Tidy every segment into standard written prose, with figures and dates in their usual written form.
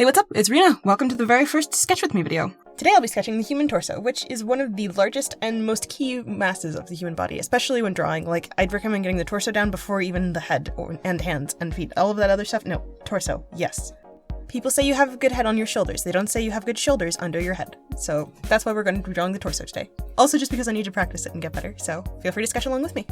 Hey, what's up? It's Rena. Welcome to the very first Sketch With Me video. Today I'll be sketching the human torso, which is one of the largest and most key masses of the human body, especially when drawing. Like, I'd recommend getting the torso down before even the head and hands and feet. All of that other stuff, no. Torso, yes. People say you have a good head on your shoulders. They don't say you have good shoulders under your head. So that's why we're going to be drawing the torso today. Also just because I need to practice it and get better, so feel free to sketch along with me.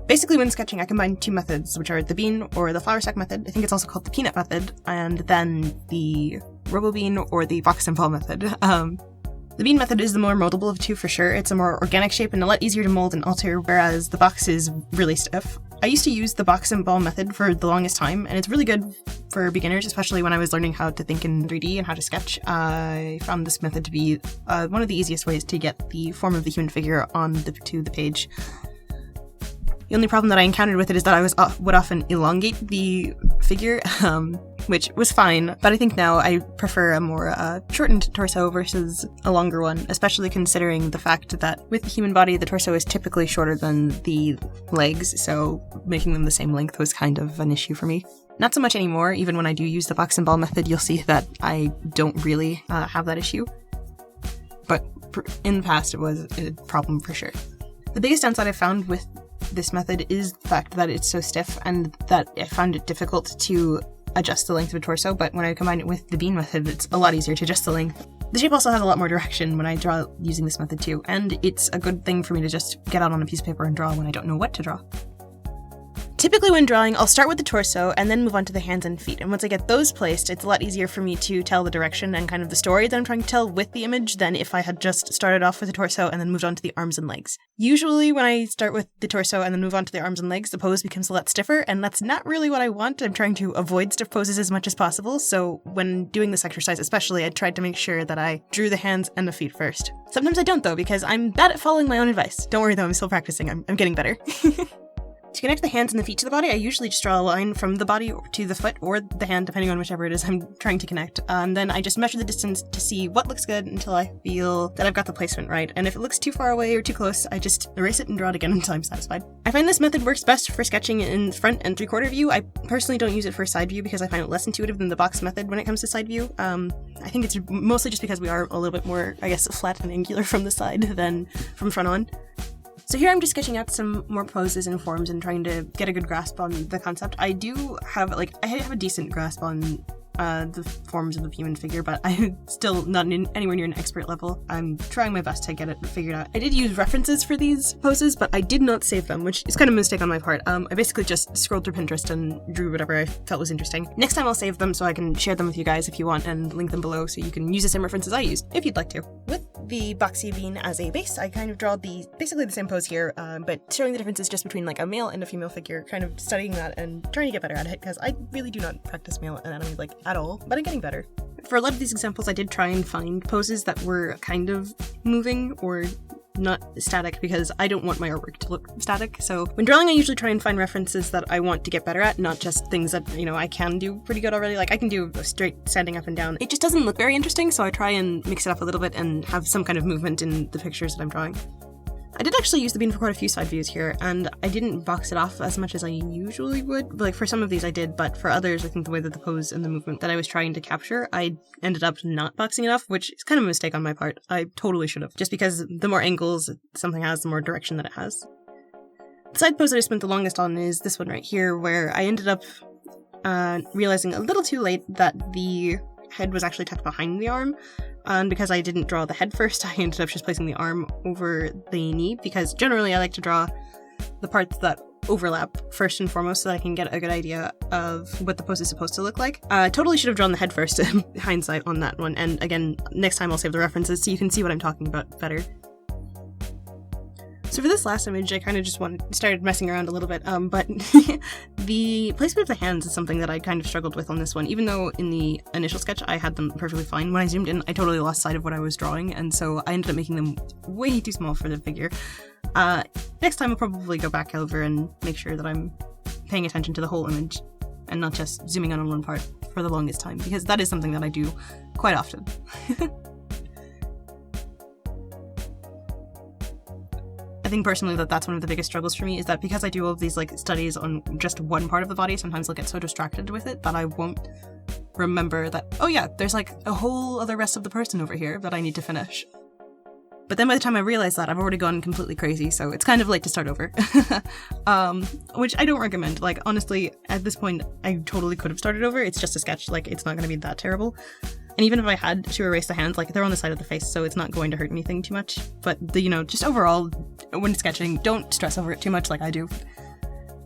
Basically, when sketching, I combine two methods, which are the bean or the flour sack method. I think it's also called the peanut method, and then the RoboBean or the box and ball method. The bean method is the more moldable of two for sure. It's a more organic shape and a lot easier to mold and alter, whereas the box is really stiff. I used to use the box and ball method for the longest time, and it's really good for beginners, especially when I was learning how to think in 3D and how to sketch. I found this method to be one of the easiest ways to get the form of the human figure to the page. The only problem that I encountered with it is that I would often elongate the figure, which was fine, but I think now I prefer a more shortened torso versus a longer one, especially considering the fact that with the human body, the torso is typically shorter than the legs, so making them the same length was kind of an issue for me. Not so much anymore. Even when I do use the box and ball method, you'll see that I don't really have that issue, but in the past it was a problem for sure. The biggest downside I found with this method is the fact that it's so stiff and that I found it difficult to adjust the length of a torso, but when I combine it with the bean method, it's a lot easier to adjust the length. The shape also has a lot more direction when I draw using this method too, and it's a good thing for me to just get out on a piece of paper and draw when I don't know what to draw. Typically when drawing, I'll start with the torso and then move on to the hands and feet, and once I get those placed, it's a lot easier for me to tell the direction and kind of the story that I'm trying to tell with the image than if I had just started off with the torso and then moved on to the arms and legs. Usually when I start with the torso and then move on to the arms and legs, the pose becomes a lot stiffer, and that's not really what I want. I'm trying to avoid stiff poses as much as possible, so when doing this exercise especially, I tried to make sure that I drew the hands and the feet first. Sometimes I don't though, because I'm bad at following my own advice. Don't worry though, I'm still practicing. I'm getting better. To connect the hands and the feet to the body, I usually just draw a line from the body to the foot or the hand, depending on whichever it is I'm trying to connect. Then I just measure the distance to see what looks good until I feel that I've got the placement right. And if it looks too far away or too close, I just erase it and draw it again until I'm satisfied. I find this method works best for sketching in front and 3/4 view. I personally don't use it for side view because I find it less intuitive than the box method when it comes to side view. I think it's mostly just because we are a little bit more, I guess, flat and angular from the side than from front on. So here I'm just sketching out some more poses and forms and trying to get a good grasp on the concept. I have a decent grasp on the forms of the human figure, but I'm still not anywhere near an expert level. I'm trying my best to get it figured out. I did use references for these poses, but I did not save them, which is kind of a mistake on my part. I basically just scrolled through Pinterest and drew whatever I felt was interesting. Next time I'll save them so I can share them with you guys if you want and link them below so you can use the same references I used, if you'd like to. With the boxy bean as a base, I kind of draw basically the same pose here, but showing the differences just between like a male and a female figure, kind of studying that and trying to get better at it, because I really do not practice male anatomy at all, but I'm getting better. For a lot of these examples, I did try and find poses that were kind of moving or not static because I don't want my artwork to look static. So when drawing, I usually try and find references that I want to get better at, not just things that, I can do pretty good already. Like I can do a straight standing up and down. It just doesn't look very interesting, so I try and mix it up a little bit and have some kind of movement in the pictures that I'm drawing. I did actually use the bean for quite a few side views here, and I didn't box it off as much as I usually would. Like for some of these I did, but for others, I think the way that the pose and the movement that I was trying to capture, I ended up not boxing it off, which is kind of a mistake on my part. I totally should have, just because the more angles something has, the more direction that it has. The side pose that I spent the longest on is this one right here, where I ended up realizing a little too late that the head was actually tucked behind the arm. And because I didn't draw the head first, I ended up just placing the arm over the knee, because generally I like to draw the parts that overlap first and foremost so that I can get a good idea of what the pose is supposed to look like. Totally should have drawn the head first, hindsight on that one, and again, next time I'll save the references so you can see what I'm talking about better. So for this last image, I kind of just started messing around a little bit, but the placement of the hands is something that I kind of struggled with on this one. Even though in the initial sketch I had them perfectly fine, when I zoomed in, I totally lost sight of what I was drawing, and so I ended up making them way too small for the figure. Next time I'll probably go back over and make sure that I'm paying attention to the whole image and not just zooming in on one part for the longest time, because that is something that I do quite often. think personally that's one of the biggest struggles for me, is that because I do all of these like studies on just one part of the body, sometimes I'll get so distracted with it that I won't remember that, oh yeah, there's like a whole other rest of the person over here that I need to finish. But then by the time I realize that, I've already gone completely crazy, so it's kind of late to start over. Which I don't recommend. Like, honestly, at this point, I totally could have started over. It's just a sketch, like, it's not going to be that terrible. And even if I had to erase the hands, like, they're on the side of the face, so it's not going to hurt anything too much. But, you know, just overall, when sketching, don't stress over it too much like I do.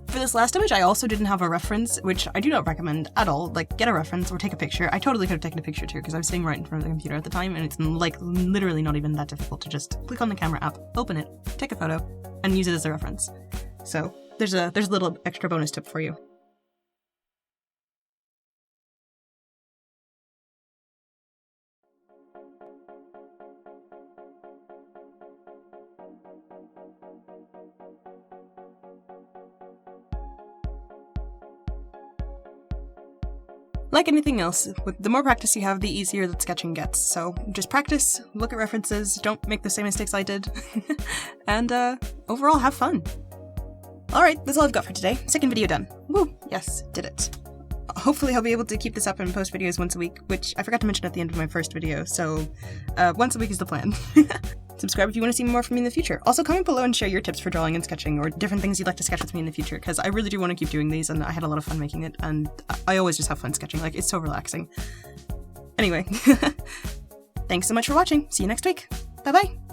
For this last image, I also didn't have a reference, which I do not recommend at all. Like, get a reference or take a picture. I totally could have taken a picture too, because I was sitting right in front of the computer at the time, and it's like literally not even that difficult to just click on the camera app, open it, take a photo, and use it as a reference. So there's a little extra bonus tip for you. Like anything else, the more practice you have, the easier that sketching gets. So just practice, look at references, don't make the same mistakes I did, and overall have fun. Alright, that's all I've got for today. Second video done. Woo! Yes, did it. Hopefully I'll be able to keep this up and post videos once a week, which I forgot to mention at the end of my first video, so once a week is the plan. Subscribe if you want to see more from me in the future. Also, comment below and share your tips for drawing and sketching, or different things you'd like to sketch with me in the future, because I really do want to keep doing these, and I had a lot of fun making it, and I always just have fun sketching. Like, it's so relaxing. Anyway, thanks so much for watching. See you next week. Bye-bye!